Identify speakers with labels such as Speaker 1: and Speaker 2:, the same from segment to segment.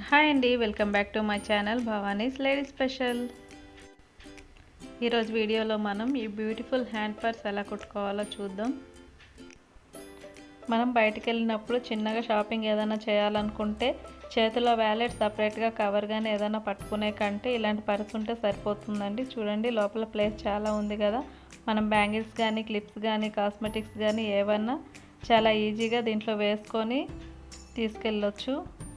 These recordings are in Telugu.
Speaker 1: హాయ్ అండి, welcome back to my channel Bhavani స్లైడీ స్పెషల్. ఈరోజు వీడియోలో మనం ఈ బ్యూటిఫుల్ హ్యాండ్ పర్స్ ఎలా కుట్టుకోవాలో చూద్దాం. మనం బయటికి వెళ్ళినప్పుడు చిన్నగా షాపింగ్ ఏదైనా చేయాలనుకుంటే చేతిలో వ్యాలెట్ సపరేట్గా కవర్ కానీ ఏదైనా పట్టుకునే కంటే ఇలాంటి పర్స్ ఉంటే సరిపోతుందండి. చూడండి, లోపల ప్లేస్ చాలా ఉంది కదా. మనం బ్యాంగిల్స్ కానీ క్లిప్స్ కానీ కాస్మెటిక్స్ కానీ ఏవన్నా చాలా ఈజీగా దీంట్లో వేసుకొని తీసుకెళ్ళొచ్చు,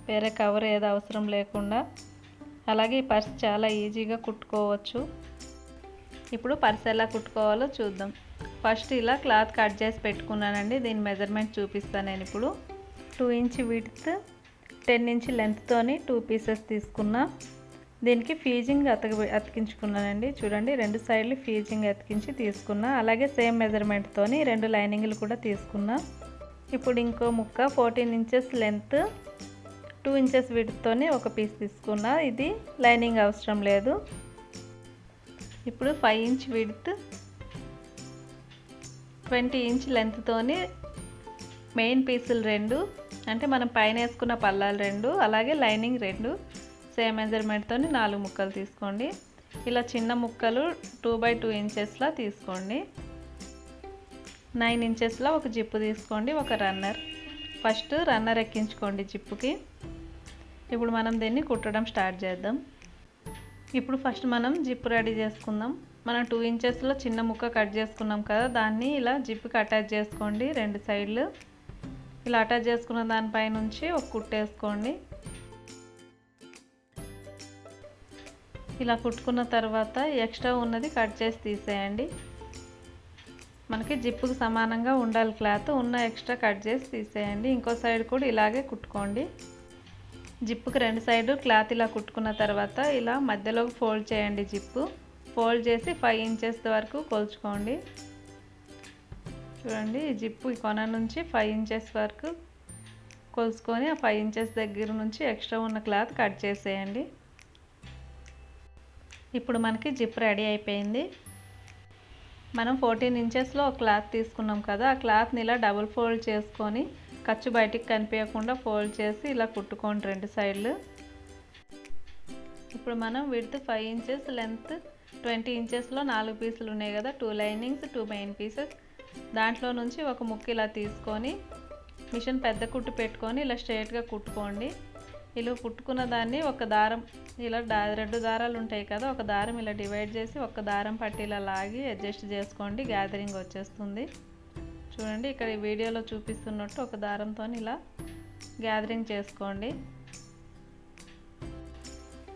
Speaker 1: వేరే కవర్ ఏది అవసరం లేకుండా. అలాగే ఈ పర్స్ చాలా ఈజీగా కుట్టుకోవచ్చు. ఇప్పుడు పర్స్ ఎలా కుట్టుకోవాలో చూద్దాం. ఫస్ట్ ఇలా క్లాత్ కట్ చేసి పెట్టుకున్నానండి. దీని మెజర్మెంట్ చూపిస్తాను నేను ఇప్పుడు. 2 ఇంచ్ విడ్త్ 10 ఇంచ్ లెంత్తోని 2 పీసెస్ తీసుకున్నా. దీనికి ఫీజింగ్ అతికించుకున్నానండి. చూడండి, 2 సైడ్లు ఫీజింగ్ అతికించి తీసుకున్నా. అలాగే సేమ్ మెజర్మెంట్తోని 2 లైనింగ్లు కూడా తీసుకున్నా. ఇప్పుడు ఇంకో ముక్క 14 ఇంచెస్ లెంత్ 2 ఇంచెస్ విడ్త్తోని ఒక పీస్ తీసుకున్నా. ఇది లైనింగ్ అవసరం లేదు. ఇప్పుడు 5 ఇంచ్ విడ్త్ 20 ఇంచ్ లెంత్తోని మెయిన్ పీసులు 2, అంటే మనం పైన వేసుకున్న పల్లాలు 2, అలాగే లైనింగ్ 2 సేమ్ మెజర్మెంట్తోని 4 ముక్కలు తీసుకోండి. ఇలా చిన్న ముక్కలు 2x2 ఇంచెస్లా తీసుకోండి. 9 ఇంచెస్లో ఒక జిప్పు తీసుకోండి, ఒక రన్నర్. ఫస్ట్ రన్నర్ ఎక్కించుకోండి జిప్పుకి. ఇప్పుడు మనం దీన్ని కుట్టడం స్టార్ట్ చేద్దాం. ఇప్పుడు ఫస్ట్ మనం జిప్పు రెడీ చేసుకుందాం. మనం 2 ఇంచెస్లో చిన్న ముక్క కట్ చేసుకున్నాం కదా, దాన్ని ఇలా జిప్పుకి అటాచ్ చేసుకోండి. 2 సైడ్లు ఇలా అటాచ్ చేసుకున్న దానిపై నుంచి ఒక కుట్టేసుకోండి. ఇలా కుట్టుకున్న తర్వాత ఎక్స్ట్రా ఉన్నది కట్ చేసి తీసేయండి. మనకి జిప్పుకు సమానంగా ఉండాలి క్లాత్. ఉన్న ఎక్స్ట్రా కట్ చేసి తీసేయండి. ఇంకో సైడ్ కూడా ఇలాగే కుట్టుకోండి. జిప్పుకి 2 సైడ్ క్లాత్ ఇలా కుట్టుకున్న తర్వాత ఇలా మధ్యలోకి ఫోల్డ్ చేయండి. జిప్పు ఫోల్డ్ చేసి 5 ఇంచెస్ వరకు కొలుచుకోండి. చూడండి, ఈ జిప్పు ఈ కొన నుంచి 5 ఇంచెస్ వరకు కొలుచుకొని ఆ 5 ఇంచెస్ దగ్గర నుంచి ఎక్స్ట్రా ఉన్న క్లాత్ కట్ చేసేయండి. ఇప్పుడు మనకి జిప్ రెడీ అయిపోయింది. మనం 14 ఇంచెస్లో ఒక క్లాత్ తీసుకున్నాం కదా, ఆ క్లాత్ని ఇలా డబుల్ ఫోల్డ్ చేసుకొని ఖర్చు బయటికి కనిపించకుండా ఫోల్డ్ చేసి ఇలా కుట్టుకోండి 2 సైడ్లు. ఇప్పుడు మనం విడ్త్ 5 ఇంచెస్ లెంత్ 20 ఇంచెస్లో 4 పీసులు ఉన్నాయి కదా, 2 లైనింగ్స్ 2 మెయిన్ పీసెస్. దాంట్లో నుంచి ఒక ముక్క ఇలా తీసుకొని మిషన్ పెద్ద కుట్టు పెట్టుకొని ఇలా స్ట్రైట్గా కుట్టుకోండి. ఇలా కుట్టుకున్న దాన్ని ఒక దారం ఇలా 2 దారాలు ఉంటాయి కదా, ఒక దారం ఇలా డివైడ్ చేసి ఒక దారం పట్టి ఇలా లాగి అడ్జస్ట్ చేసుకోండి. గ్యాదరింగ్ వచ్చేస్తుంది. చూడండి, ఇక్కడ ఈ వీడియోలో చూపిస్తున్నట్టు ఒక దారంతో ఇలా గ్యాదరింగ్ చేసుకోండి.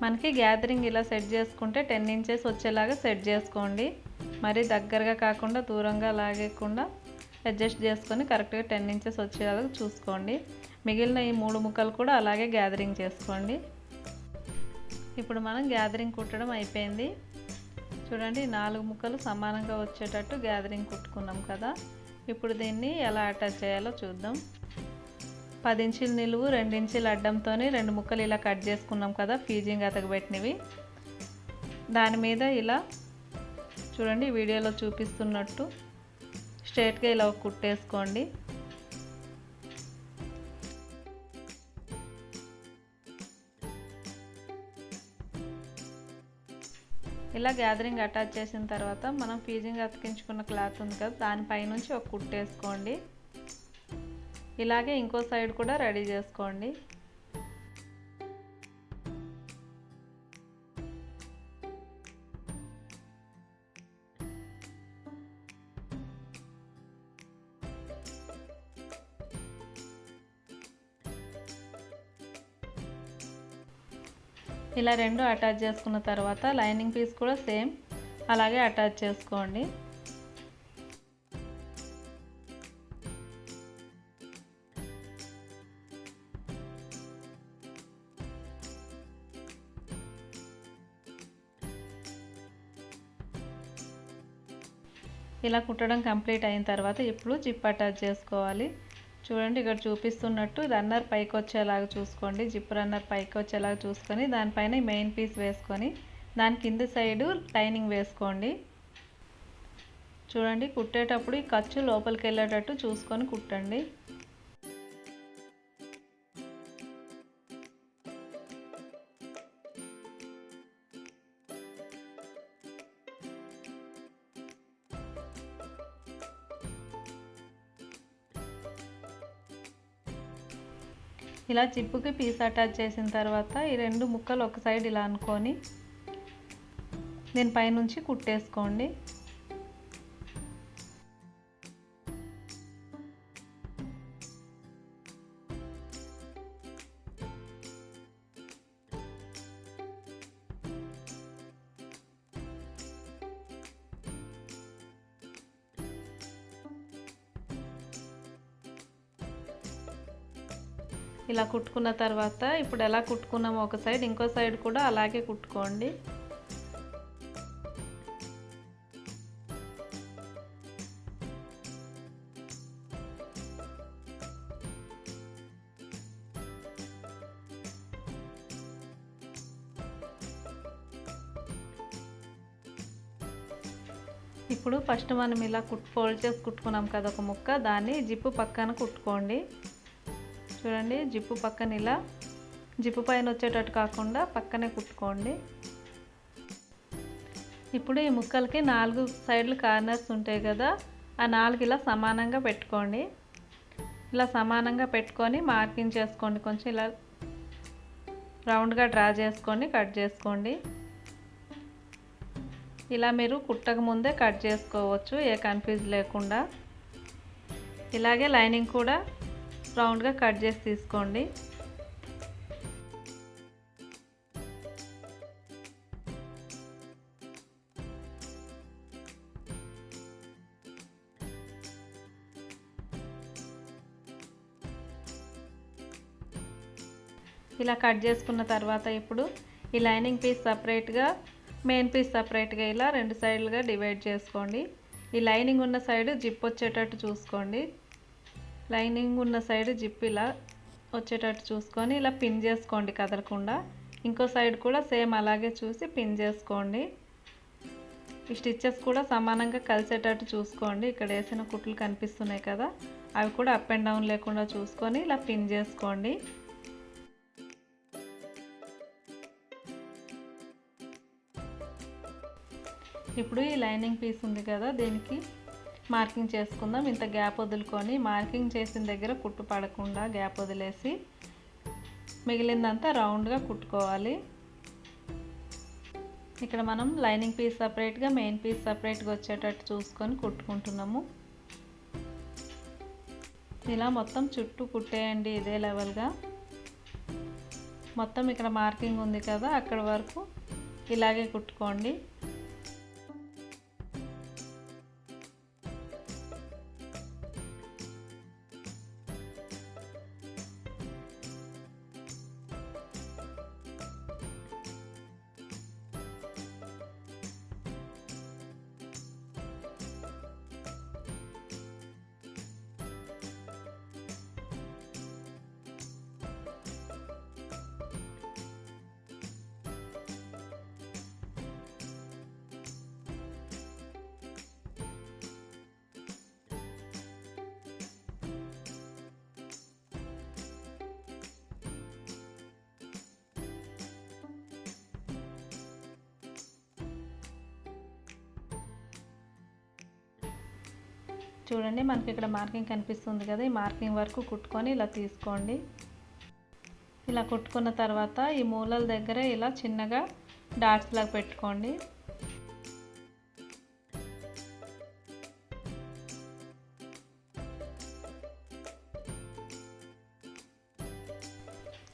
Speaker 1: మనకి గ్యాదరింగ్ ఇలా సెట్ చేసుకుంటే 10 ఇంచెస్ వచ్చేలాగా సెట్ చేసుకోండి. మరి దగ్గరగా కాకుండా దూరంగా లాగేయకుండా అడ్జస్ట్ చేసుకొని కరెక్ట్గా 10 ఇంచెస్ వచ్చేలాగా చూసుకోండి. మిగిలిన ఈ 3 ముక్కలు కూడా అలాగే గ్యాదరింగ్ చేసుకోండి. ఇప్పుడు మనం గ్యాదరింగ్ కుట్టడం అయిపోయింది. చూడండి, 4 ముక్కలు సమానంగా వచ్చేటట్టు గ్యాదరింగ్ కుట్టుకున్నాం కదా. ఇప్పుడు దీన్ని ఎలా అటాచ్ చేయాలో చూద్దాం. 10 ఇంచుల నిలువు 2 ఇంచుల అడ్డంతో 2 ముక్కలు ఇలా కట్ చేసుకున్నాం కదా, ఫీజింగ్ అతకబెట్టినవి. దాని మీద ఇలా చూడండి, వీడియోలో చూపిస్తున్నట్టు స్ట్రైట్గా ఇలా కుట్టేసుకోండి. ఇలా గ్యాదరింగ్ అటాచ్ చేసిన తర్వాత మనం ఫీజింగ్ అతికించుకున్న క్లాత్ ఉంది కదా, దానిపై నుంచి ఒక కుట్టేసుకోండి. ఇలాగే ఇంకో సైడ్ కూడా రెడీ చేసుకోండి. ఇలా 2 అటాచ్ చేసుకున్న తర్వాత లైనింగ్ పీస్ కూడా సేమ్ అలాగే అటాచ్ చేసుకోండి. ఇలా కుట్టడం కంప్లీట్ అయిన తర్వాత ఇప్పుడు జిప్ అటాచ్ చేసుకోవాలి. చూడండి, ఇక్కడ చూపిస్తున్నట్టు రన్నర్ పైకి వచ్చేలాగా చూసుకోండి. జిప్ రన్నర్ పైకి వచ్చేలాగా చూసుకొని దానిపైన మెయిన్ పీస్ వేసుకొని దాని కింద సైడు లైనింగ్ వేసుకోండి. చూడండి, కుట్టేటప్పుడు ఈ ఖర్చు లోపలికి వెళ్ళేటట్టు చూసుకొని కుట్టండి. ఇలా జిప్పుకి పీస్ అటాచ్ చేసిన తర్వాత ఈ రెండు ముక్కలు ఒక సైడ్ ఇలా అనుకొని దీని పైనుంచి కుట్టేసుకోండి. ఇలా కుట్టుకున్న తర్వాత ఇప్పుడు ఎలా కుట్టుకున్నామో ఒక సైడ్ ఇంకో సైడ్ కూడా అలాగే కుట్టుకోండి. ఇప్పుడు ఫస్ట్ మనం ఇలా ఫోల్డ్ చేసి కుట్టుకున్నాం కదా ఒక ముక్క, దాన్ని జిప్పు పక్కన కుట్టుకోండి. చూడండి, జిప్పు పక్కన ఇలా జిప్పు పైన వచ్చేటట్టు కాకుండా పక్కనే కుట్టుకోండి. ఇప్పుడు ఈ ముక్కలకి 4 సైడ్లు కార్నర్స్ ఉంటాయి కదా, ఆ 4 ఇలా సమానంగా పెట్టుకోండి. ఇలా సమానంగా పెట్టుకొని మార్కింగ్ చేసుకోండి. కొంచెం ఇలా రౌండ్గా డ్రా చేసుకొని కట్ చేసుకోండి. ఇలా మీరు కుట్టక ముందే కట్ చేసుకోవచ్చు, ఏ కన్ఫ్యూజ్ లేకుండా. ఇలాగే లైనింగ్ కూడా రౌండ్గా కట్ చేసి తీసుకోండి. ఇలా కట్ చేసుకున్న తర్వాత ఇప్పుడు ఈ లైనింగ్ పీస్ సపరేట్గా, మెయిన్ పీస్ సపరేట్గా ఇలా 2 సైడ్లుగా డివైడ్ చేసుకోండి. ఈ లైనింగ్ ఉన్న సైడ్ జిప్ వచ్చేటట్టు చూసుకోండి. లైనింగ్ ఉన్న సైడ్ జిప్ ఇలా వచ్చేటట్టు చూసుకొని ఇలా పిన్ చేసుకోండి కదలకుండా. ఇంకో సైడ్ కూడా సేమ్ అలాగే చూసి పిన్ చేసుకోండి. ఈ స్టిచ్చెస్ కూడా సమానంగా కలిసేటట్టు చూసుకోండి. ఇక్కడ వేసిన కుట్లు కనిపిస్తున్నాయి కదా, అవి కూడా అప్ అండ్ డౌన్ లేకుండా చూసుకొని ఇలా పిన్ చేసుకోండి. ఇప్పుడు ఈ లైనింగ్ పీస్ ఉంది కదా, దీనికి మార్కింగ్ చేసుకుందాం. ఇంత గ్యాప్ వదులుకొని మార్కింగ్ చేసిన దగ్గర కుట్టు పడకుండా గ్యాప్ వదిలేసి మిగిలిందంతా రౌండ్గా కుట్టుకోవాలి. ఇక్కడ మనం లైనింగ్ పీస్ సపరేట్గా, మెయిన్ పీస్ సపరేట్గా వచ్చేటట్టు చూసుకొని కుట్టుకుంటున్నాము. ఇలా మొత్తం చుట్టూ కుట్టేయండి ఇదే లెవెల్గా. మొత్తం ఇక్కడ మార్కింగ్ ఉంది కదా, అక్కడ వరకు ఇలాగే కుట్టుకోండి. చూడండి, మనకి ఇక్కడ మార్కింగ్ కనిపిస్తుంది కదా, ఈ మార్కింగ్ వరకు కుట్టుకొని ఇలా తీసుకోండి. ఇలా కుట్టుకున్న తర్వాత ఈ మూలల దగ్గర ఇలా చిన్నగా డాట్స్ లాగా పెట్టుకోండి.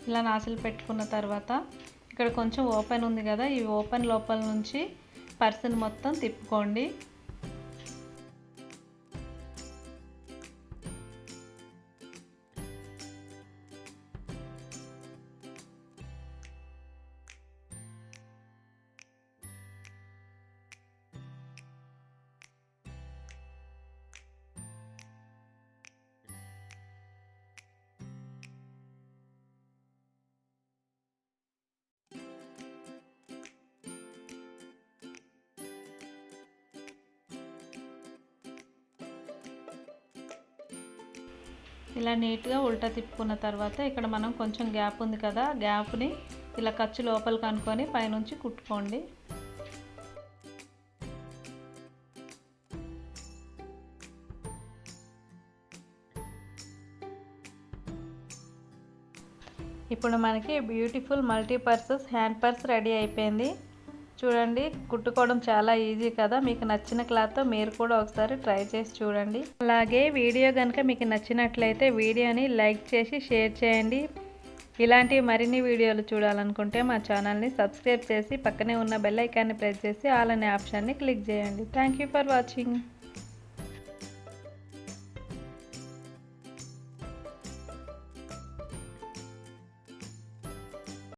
Speaker 1: ఇలా నాచులు పెట్టుకున్న తర్వాత ఇక్కడ కొంచెం ఓపెన్ ఉంది కదా, ఈ ఓపెన్ లోపల నుంచి పర్సుని మొత్తం తిప్పుకోండి. ఇలా నీట్గా ఉల్టా తిప్పుకున్న తర్వాత ఇక్కడ మనం కొంచెం గ్యాప్ ఉంది కదా, గ్యాప్ని ఇలా ఖర్చు లోపలికి అనుకొని పైనుంచి కుట్టుకోండి. ఇప్పుడు మనకి beautiful multipurpose hand purse ready అయిపోయింది. చూడండి, కుట్టుకోవడం చాలా ఈజీ కదా. మీకు నచ్చిన క్లాత్తో మీరు కూడా ఒకసారి ట్రై చేసి చూడండి. అలాగే వీడియో కనుక మీకు నచ్చినట్లయితే వీడియోని లైక్ చేసి షేర్ చేయండి. ఇలాంటి మరిన్ని వీడియోలు చూడాలనుకుంటే మా ఛానల్ని సబ్స్క్రైబ్ చేసి పక్కనే ఉన్న బెల్ ఐకాన్ని ప్రెస్ చేసి ఆల్ అనే ఆప్షన్ని క్లిక్ చేయండి. Thank you for watching.